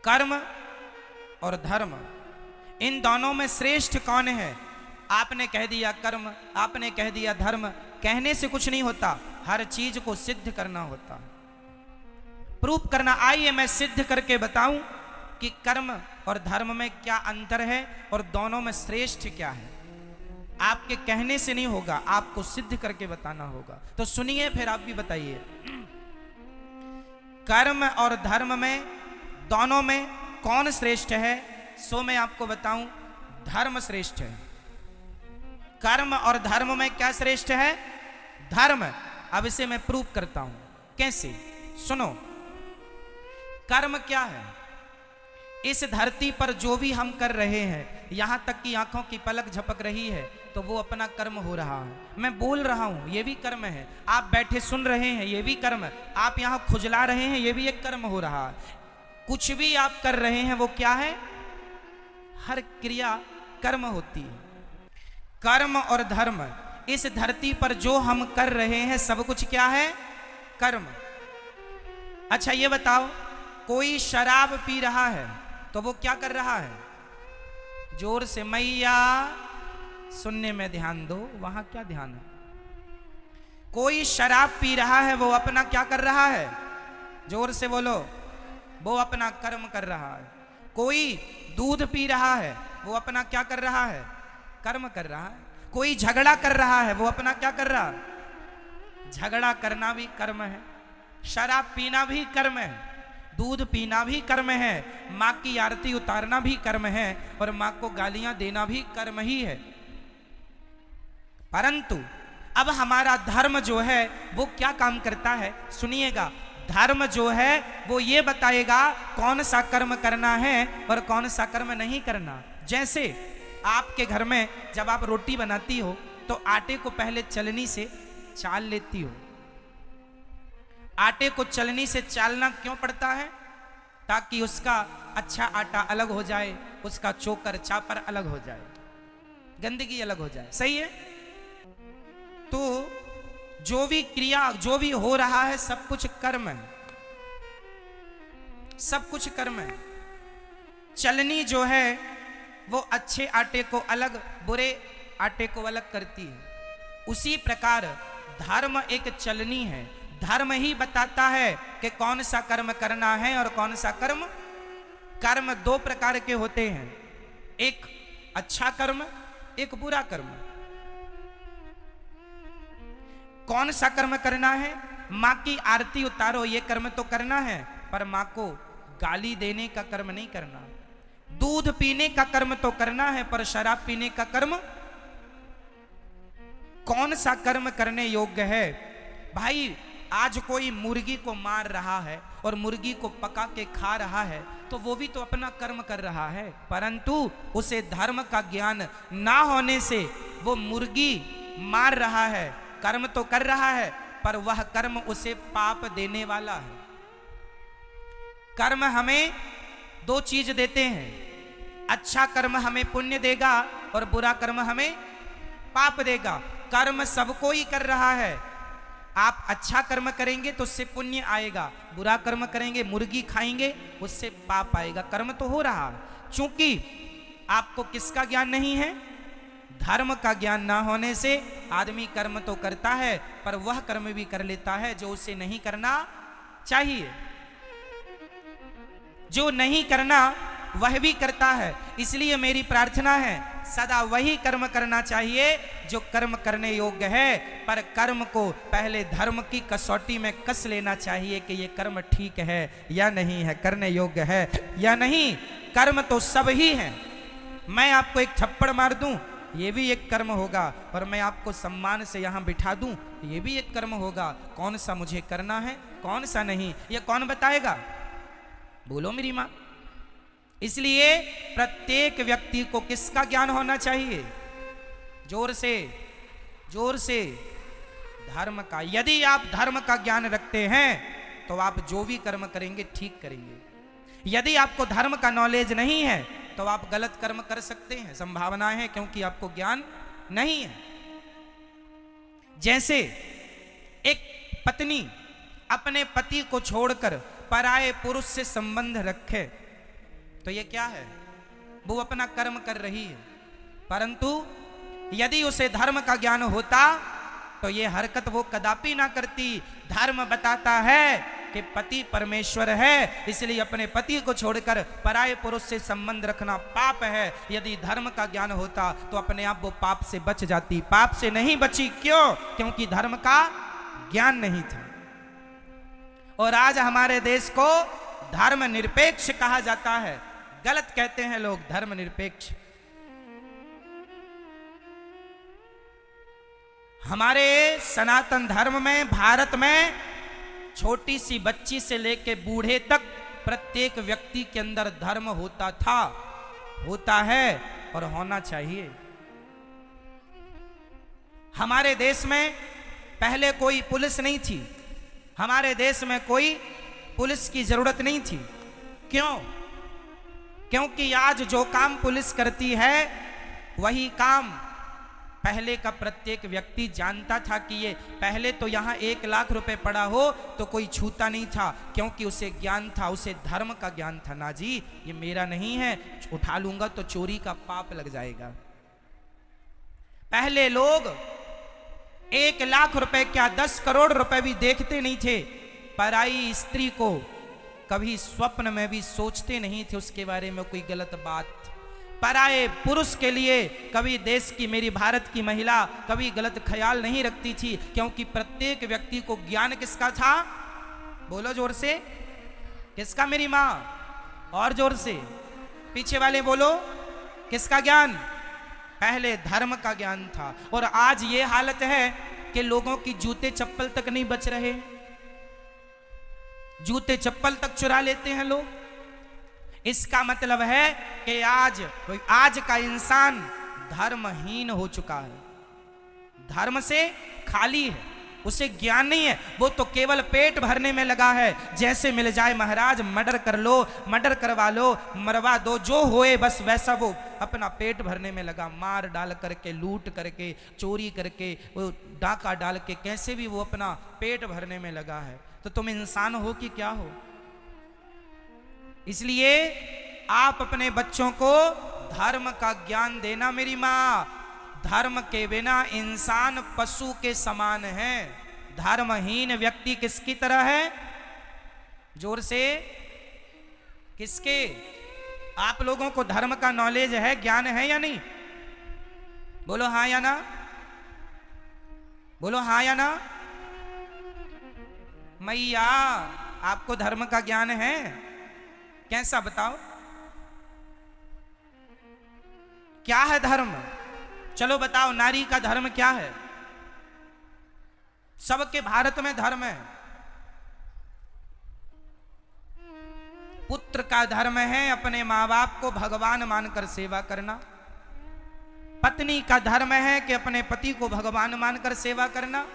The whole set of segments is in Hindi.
कर्म और धर्म, इन दोनों में श्रेष्ठ कौन है? आपने कह दिया कर्म, आपने कह दिया धर्म। कहने से कुछ नहीं होता, हर चीज को सिद्ध करना होता, प्रूफ करना। आइए मैं सिद्ध करके बताऊं कि कर्म और धर्म में क्या अंतर है और दोनों में श्रेष्ठ क्या है। आपके कहने से नहीं होगा, आपको सिद्ध करके बताना होगा। तो सुनिए, फिर आप भी बताइए। कर्म और धर्म में, दोनों में कौन श्रेष्ठ है? सो मैं आपको बताऊं, धर्म श्रेष्ठ है। कर्म और धर्म में क्या श्रेष्ठ है? धर्म। अब इसे मैं प्रूफ करता हूं। कैसे? सुनो। कर्म क्या है? इस धरती पर जो भी हम कर रहे हैं, यहां तक कि आंखों की पलक झपक रही है, तो वो अपना कर्म हो रहा है। मैं बोल रहा हूं, ये भी कर्म है। आप बैठे सुन रहे हैं, ये भी कर्म है। आप यहां खुजला रहे हैं, ये भी एक कर्म हो रहा है। कुछ भी आप कर रहे हैं वो क्या है? हर क्रिया कर्म होती है। कर्म और धर्म, इस धरती पर जो हम कर रहे हैं सब कुछ क्या है? कर्म। अच्छा ये बताओ, कोई शराब पी रहा है तो वो क्या कर रहा है? जोर से मैया, सुनने में ध्यान दो, वहां क्या ध्यान है? कोई शराब पी रहा है, वो अपना क्या कर रहा है? जोर से बोलो। वो अपना कर्म कर रहा है। कोई दूध पी रहा है, वो अपना क्या कर रहा है? कर्म कर रहा है। कोई झगड़ा कर रहा है, वो अपना क्या कर रहा है? झगड़ा करना भी कर्म है, शराब पीना भी कर्म है, दूध पीना भी कर्म है, माँ की आरती उतारना भी कर्म है, और माँ को गालियां देना भी कर्म ही है। परंतु अब हमारा धर्म जो है वो क्या काम करता है? सुनिएगा। धर्म जो है वो ये बताएगा कौन सा कर्म करना है और कौन सा कर्म नहीं करना। जैसे आपके घर में जब आप रोटी बनाती हो तो आटे को पहले चलनी से चाल लेती हो। आटे को चलनी से चालना क्यों पड़ता है? ताकि उसका अच्छा आटा अलग हो जाए, उसका चोकर चापर अलग हो जाए, गंदगी अलग हो जाए। सही है? तो जो भी क्रिया, जो भी हो रहा है, सब कुछ कर्म है, सब कुछ कर्म है। चलनी जो है वो अच्छे आटे को अलग, बुरे आटे को अलग करती है। उसी प्रकार धर्म एक चलनी है। धर्म ही बताता है कि कौन सा कर्म करना है और कौन सा कर्म। कर्म दो प्रकार के होते हैं, एक अच्छा कर्म, एक बुरा कर्म। कौन सा कर्म करना है? माँ की आरती उतारो, ये कर्म तो करना है, पर माँ को गाली देने का कर्म नहीं करना। दूध पीने का कर्म तो करना है, पर शराब पीने का कर्म। कौन सा कर्म करने योग्य है? भाई आज कोई मुर्गी को मार रहा है और मुर्गी को पका के खा रहा है, तो वो भी तो अपना कर्म कर रहा है, परंतु उसे धर्म का ज्ञान ना होने से वो मुर्गी मार रहा है। कर्म तो कर रहा है, पर वह कर्म उसे पाप देने वाला है। कर्म हमें दो चीज देते हैं, अच्छा कर्म हमें पुण्य देगा और बुरा कर्म हमें पाप देगा। कर्म सबको ही कर रहा है। आप अच्छा कर्म करेंगे तो उससे पुण्य आएगा, बुरा कर्म करेंगे, मुर्गी खाएंगे, उससे पाप आएगा। कर्म तो हो रहा है। चूंकि आपको किसका ज्ञान नहीं है? धर्म का ज्ञान ना होने से आदमी कर्म तो करता है, पर वह कर्म भी कर लेता है जो उसे नहीं करना चाहिए। जो नहीं करना वह भी करता है। इसलिए मेरी प्रार्थना है, सदा वही कर्म करना चाहिए जो कर्म करने योग्य है, पर कर्म को पहले धर्म की कसौटी में कस लेना चाहिए कि ये कर्म ठीक है या नहीं है, करने योग्य है या नहीं। कर्म तो सब ही है। मैं आपको एक थप्पड़ मार दूं, ये भी एक कर्म होगा, और मैं आपको सम्मान से यहां बिठा दूं, ये भी एक कर्म होगा। कौन सा मुझे करना है, कौन सा नहीं, ये कौन बताएगा? बोलो मेरी मां। इसलिए प्रत्येक व्यक्ति को किसका ज्ञान होना चाहिए? जोर से, जोर से, धर्म का। यदि आप धर्म का ज्ञान रखते हैं तो आप जो भी कर्म करेंगे ठीक करेंगे। यदि आपको धर्म का नॉलेज नहीं है तो आप गलत कर्म कर सकते हैं, संभावना है, क्योंकि आपको ज्ञान नहीं है। जैसे एक पत्नी अपने पति को छोड़कर पराये पुरुष से संबंध रखे तो ये क्या है? वो अपना कर्म कर रही है, परंतु यदि उसे धर्म का ज्ञान होता तो ये हरकत वो कदापि ना करती। धर्म बताता है कि पति परमेश्वर है, इसलिए अपने पति को छोड़कर पराये पुरुष से संबंध रखना पाप है। यदि धर्म का ज्ञान होता तो अपने आप वो पाप से बच जाती। पाप से नहीं बची, क्यों? क्योंकि धर्म का ज्ञान नहीं था। और आज हमारे देश को धर्म निरपेक्ष कहा जाता है। गलत कहते हैं लोग, धर्म निरपेक्ष। हमारे सनातन धर्म में, भारत में छोटी सी बच्ची से लेकर बूढ़े तक प्रत्येक व्यक्ति के अंदर धर्म होता था, होता है और होना चाहिए। हमारे देश में पहले कोई पुलिस नहीं थी, हमारे देश में कोई पुलिस की जरूरत नहीं थी। क्यों? क्योंकि आज जो काम पुलिस करती है वही काम पहले का प्रत्येक व्यक्ति जानता था कि ये पहले तो यहां 1 लाख रुपए पड़ा हो तो कोई छूता नहीं था, क्योंकि उसे ज्ञान था, उसे धर्म का ज्ञान था। ना जी, ये मेरा नहीं है, उठा लूंगा तो चोरी का पाप लग जाएगा। पहले लोग 1 लाख रुपए क्या 10 करोड़ रुपए भी देखते नहीं थे। पराई स्त्री को कभी स्वप्न में भी सोचते नहीं थे उसके बारे में कोई गलत बात। पराये पुरुष के लिए कभी देश की, मेरी भारत की महिला कभी गलत ख्याल नहीं रखती थी, क्योंकि प्रत्येक व्यक्ति को ज्ञान किसका था? बोलो जोर से, किसका? मेरी माँ। और जोर से, पीछे वाले बोलो, किसका ज्ञान? पहले धर्म का ज्ञान था। और आज ये हालत है कि लोगों की जूते चप्पल तक नहीं बच रहे, जूते चप्पल तक चुरा लेते हैं लोग। इसका मतलब है कि आज का इंसान धर्महीन हो चुका है, धर्म से खाली है, उसे ज्ञान नहीं है। वो तो केवल पेट भरने में लगा है। जैसे मिल जाए महाराज मर्डर कर लो, मर्डर करवा लो, मरवा दो, जो होए बस वैसा वो अपना पेट भरने में लगा। मार डाल करके, लूट करके, चोरी करके, वो डाका डाल के, कैसे भी वो अपना पेट भरने में लगा है। तो तुम इंसान हो कि क्या हो? इसलिए आप अपने बच्चों को धर्म का ज्ञान देना। मेरी माँ, धर्म के बिना इंसान पशु के समान है। धर्महीन व्यक्ति किसकी तरह है? जोर से, किसके? आप लोगों को धर्म का नॉलेज है, ज्ञान है या नहीं? बोलो हाँ या ना, बोलो हाँ या ना। मैया, आपको धर्म का ज्ञान है? कैसा बताओ, क्या है धर्म? चलो बताओ, नारी का धर्म क्या है? सबके भारत में धर्म है। पुत्र का धर्म है अपने मां बाप को भगवान मानकर सेवा करना। पत्नी का धर्म है कि अपने पति को भगवान मानकर सेवा करना।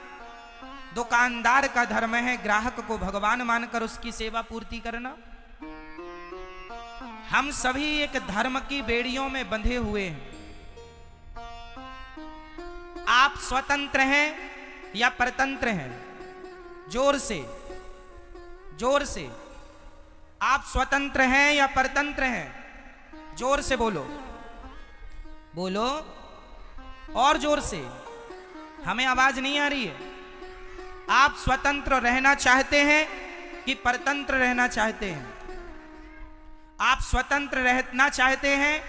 दुकानदार का धर्म है ग्राहक को भगवान मानकर उसकी सेवा पूर्ति करना। हम सभी एक धर्म की बेड़ियों में बंधे हुए हैं। आप स्वतंत्र हैं या परतंत्र हैं? जोर से, जोर से। आप स्वतंत्र हैं या परतंत्र हैं? जोर से बोलो, बोलो और जोर से, हमें आवाज नहीं आ रही है। आप स्वतंत्र रहना चाहते हैं कि परतंत्र रहना चाहते हैं? आप स्वतंत्र रहना चाहते हैं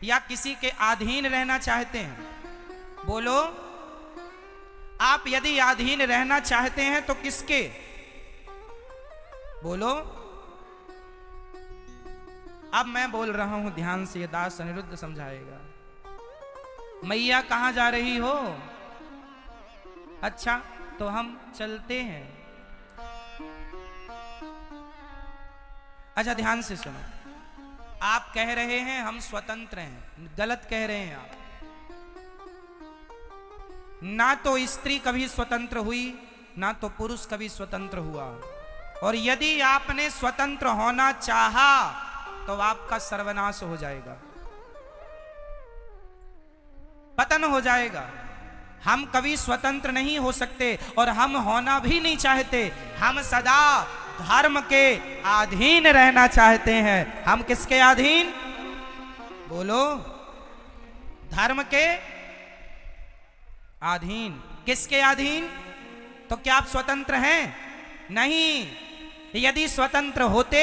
या किसी के अधीन रहना चाहते हैं? बोलो। आप यदि अधीन रहना चाहते हैं तो किसके? बोलो। अब मैं बोल रहा हूं, ध्यान से, दास अनिरुद्ध समझाएगा। मैया कहां जा रही हो? अच्छा, तो हम चलते हैं। अच्छा, ध्यान से सुनो। आप कह रहे हैं हम स्वतंत्र हैं, गलत कह रहे हैं आप। ना तो स्त्री कभी स्वतंत्र हुई, ना तो पुरुष कभी स्वतंत्र हुआ। और यदि आपने स्वतंत्र होना चाहा तो आपका सर्वनाश हो जाएगा, पतन हो जाएगा। हम कभी स्वतंत्र नहीं हो सकते और हम होना भी नहीं चाहते। हम सदा धर्म के अधीन रहना चाहते हैं। हम किसके अधीन? बोलो, धर्म के अधीन। किसके अधीन? तो क्या आप स्वतंत्र हैं? नहीं। यदि स्वतंत्र होते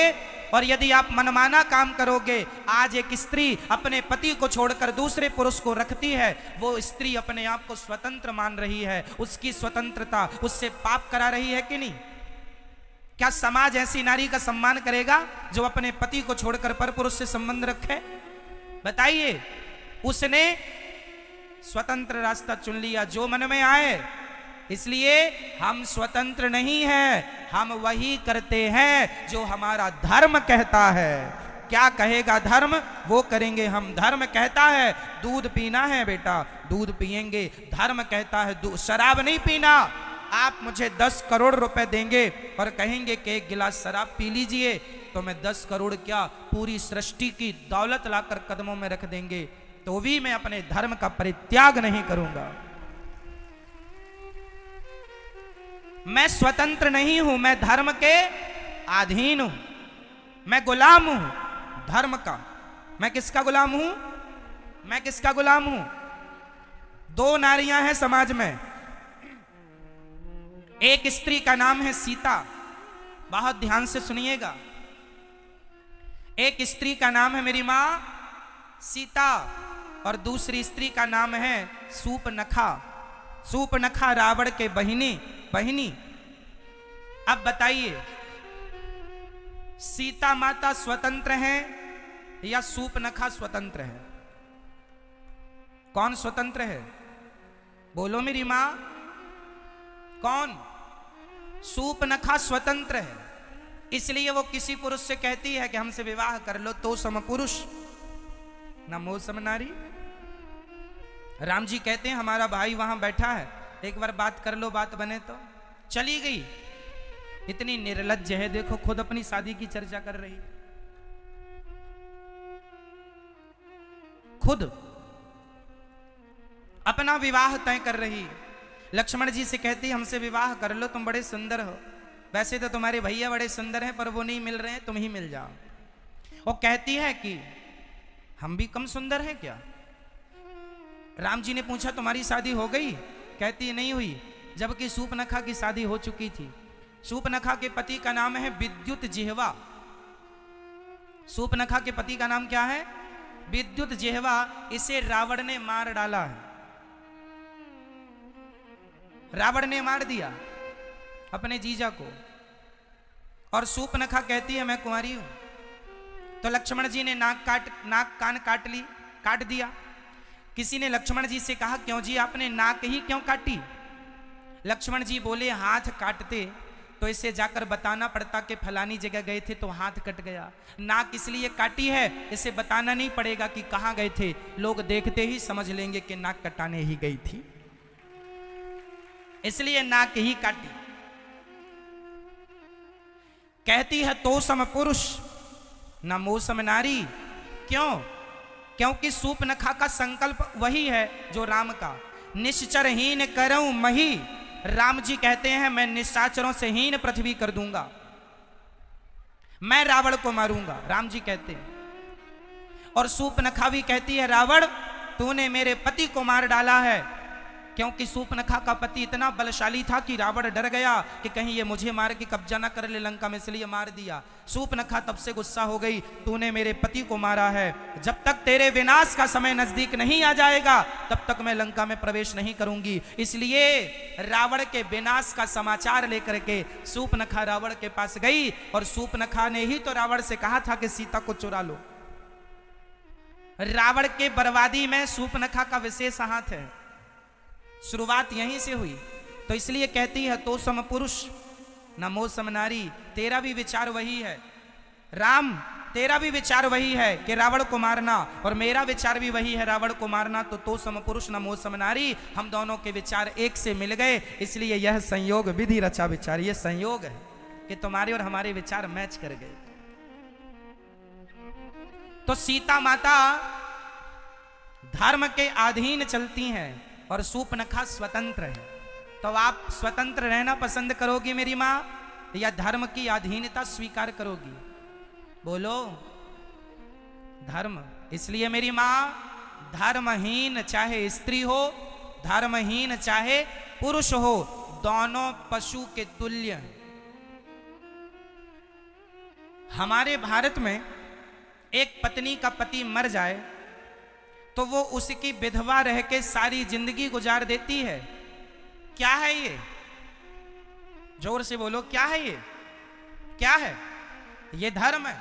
और यदि आप मनमाना काम करोगे, आज एक स्त्री अपने पति को छोड़कर दूसरे पुरुष को रखती है, वो स्त्री अपने आप को स्वतंत्र मान रही है, उसकी स्वतंत्रता उससे पाप करा रही है कि नहीं? क्या समाज ऐसी नारी का सम्मान करेगा जो अपने पति को छोड़कर पर पुरुष से संबंध रखे? बताइए। उसने स्वतंत्र रास्ता चुन लिया जो मन में आए। इसलिए हम स्वतंत्र नहीं हैं, हम वही करते हैं जो हमारा धर्म कहता है। क्या कहेगा धर्म, वो करेंगे हम। धर्म कहता है दूध पीना है बेटा, दूध पिएंगे। धर्म कहता है शराब नहीं पीना। आप मुझे 10 करोड़ रुपए देंगे और कहेंगे कि एक गिलास शराब पी लीजिए, तो मैं 10 करोड़ क्या पूरी सृष्टि की दौलत लाकर कदमों में रख देंगे, तो भी मैं अपने धर्म का परित्याग नहीं करूंगा। मैं स्वतंत्र नहीं हूं, मैं धर्म के अधीन हूं, मैं गुलाम हूं धर्म का। मैं किसका गुलाम हूं? मैं किसका गुलाम हूं? 2 नारियां हैं समाज में। एक स्त्री का नाम है सीता, बहुत ध्यान से सुनिएगा। एक स्त्री का नाम है मेरी मां सीता, और दूसरी स्त्री का नाम है सूपनखा। सूपनखा रावण के बहिनी। अब बताइए, सीता माता स्वतंत्र है या सूपनखा स्वतंत्र है? कौन स्वतंत्र है? बोलो मेरी मां, कौन? सूपनखा स्वतंत्र है। इसलिए वो किसी पुरुष से कहती है कि हमसे विवाह कर लो, तो सम पुरुष न मोह सम नारी। राम जी कहते हैं हमारा भाई वहां बैठा है, एक बार बात कर लो, बात बने तो। चली गई। इतनी निर्लज्ज है, देखो खुद अपनी शादी की चर्चा कर रही, खुद अपना विवाह तय कर रही। लक्ष्मण जी से कहती हमसे विवाह कर लो, तुम बड़े सुंदर हो। वैसे तो तुम्हारे भैया बड़े सुंदर हैं, पर वो नहीं मिल रहे हैं, तुम ही मिल जाओ। वो कहती है कि हम भी कम सुंदर हैं क्या? राम जी ने पूछा तुम्हारी शादी हो गई? कहती है नहीं हुई, जबकि सूपनखा की शादी हो चुकी थी। सूपनखा के पति का नाम है विद्युत जिह्वा। सूपनखा के पति का नाम क्या है? विद्युत जिह्वा। इसे रावण ने मार डाला है। रावण ने मार दिया अपने जीजा को। और सूपनखा कहती है मैं कुंवारी हूं। तो लक्ष्मण जी ने नाक कान काट दिया। किसी ने लक्ष्मण जी से कहा क्यों जी आपने नाक ही क्यों काटी? लक्ष्मण जी बोले हाथ काटते तो इसे जाकर बताना पड़ता कि फलानी जगह गए थे तो हाथ कट गया। नाक इसलिए काटी है, इसे बताना नहीं पड़ेगा कि कहां गए थे, लोग देखते ही समझ लेंगे कि नाक कटाने ही गई थी, इसलिए नाक ही काटी। कहती है तो सम पुरुष न मोह सम नारी। क्यों? क्योंकि सूपनखा का संकल्प वही है जो राम का, निश्चरहीन करऊं मही। राम जी कहते हैं मैं निशाचरों से हीन पृथ्वी कर दूंगा, मैं रावण को मारूंगा, राम जी कहते हैं। और सूपनखा भी कहती है रावण तूने मेरे पति को मार डाला है, क्योंकि सूपनखा का पति इतना बलशाली था कि रावण डर गया कि कहीं ये मुझे मार के कब्जा ना कर ले लंका में, इसलिए मार दिया। सूपनखा तब से गुस्सा हो गई, तूने मेरे पति को मारा है, जब तक तेरे विनाश का समय नजदीक नहीं आ जाएगा तब तक मैं लंका में प्रवेश नहीं करूंगी। इसलिए रावण के विनाश का समाचार लेकर के सूपनखा रावण के पास गई, और सूपनखा ने ही तो रावण से कहा था कि सीता को चुरा लो। रावण के बर्बादी में सूपनखा का विशेष हाथ है, शुरुआत यहीं से हुई। तो इसलिए कहती है तो सम पुरुष न मोह सम नारी। तेरा भी विचार वही है राम, तेरा भी विचार वही है कि रावण को मारना, और मेरा विचार भी वही है रावण को मारना। तो सम पुरुष न मोह सम नारी, हम दोनों के विचार एक से मिल गए। इसलिए यह संयोग विधि रचा विचार, यह संयोग है कि तुम्हारे और हमारे विचार मैच कर गए। तो सीता माता धर्म के अधीन चलती हैं और सूपनखा स्वतंत्र है। तो आप स्वतंत्र रहना पसंद करोगी मेरी मां? या धर्म की अधीनता स्वीकार करोगी? बोलो। धर्म। इसलिए मेरी मां, धर्महीन चाहे स्त्री हो, धर्महीन चाहे पुरुष हो, दोनों पशु के तुल्य हैं। हमारे भारत में एक पत्नी का पति मर जाए तो वो उसकी विधवा रह के सारी जिंदगी गुजार देती है। क्या है ये? जोर से बोलो, क्या है ये? क्या है ये? धर्म है।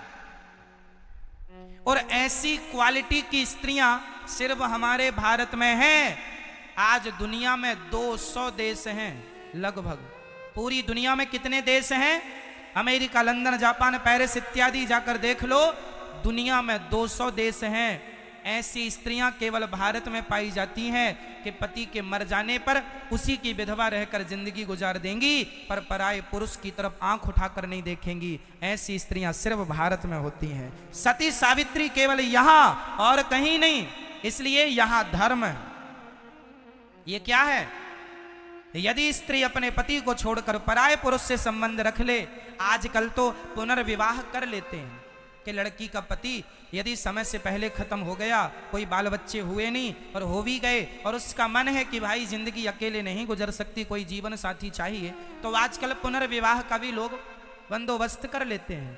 और ऐसी क्वालिटी की स्त्रियां सिर्फ हमारे भारत में हैं। आज दुनिया में 200 देश हैं लगभग। पूरी दुनिया में कितने देश हैं? अमेरिका, लंदन, जापान, पेरिस इत्यादि जाकर देख लो। दुनिया में 200 देश हैं। ऐसी स्त्रियां केवल भारत में पाई जाती हैं कि पति के मर जाने पर उसी की विधवा रहकर जिंदगी गुजार देंगी, पर पराये पुरुष की तरफ आंख उठाकर नहीं देखेंगी। ऐसी स्त्रियां सिर्फ भारत में होती हैं। सती सावित्री केवल यहां और कहीं नहीं। इसलिए यहां धर्म है। ये क्या है? यदि स्त्री अपने पति को छोड़कर पराये पुरुष से संबंध रख ले, आजकल तो पुनर्विवाह कर लेते हैं कि लड़की का पति यदि समय से पहले खत्म हो गया, कोई बाल बच्चे हुए नहीं और हो भी गए, और उसका मन है कि भाई जिंदगी अकेले नहीं गुजर सकती, कोई जीवन साथी चाहिए, तो आजकल पुनर्विवाह का भी लोग बंदोबस्त कर लेते हैं।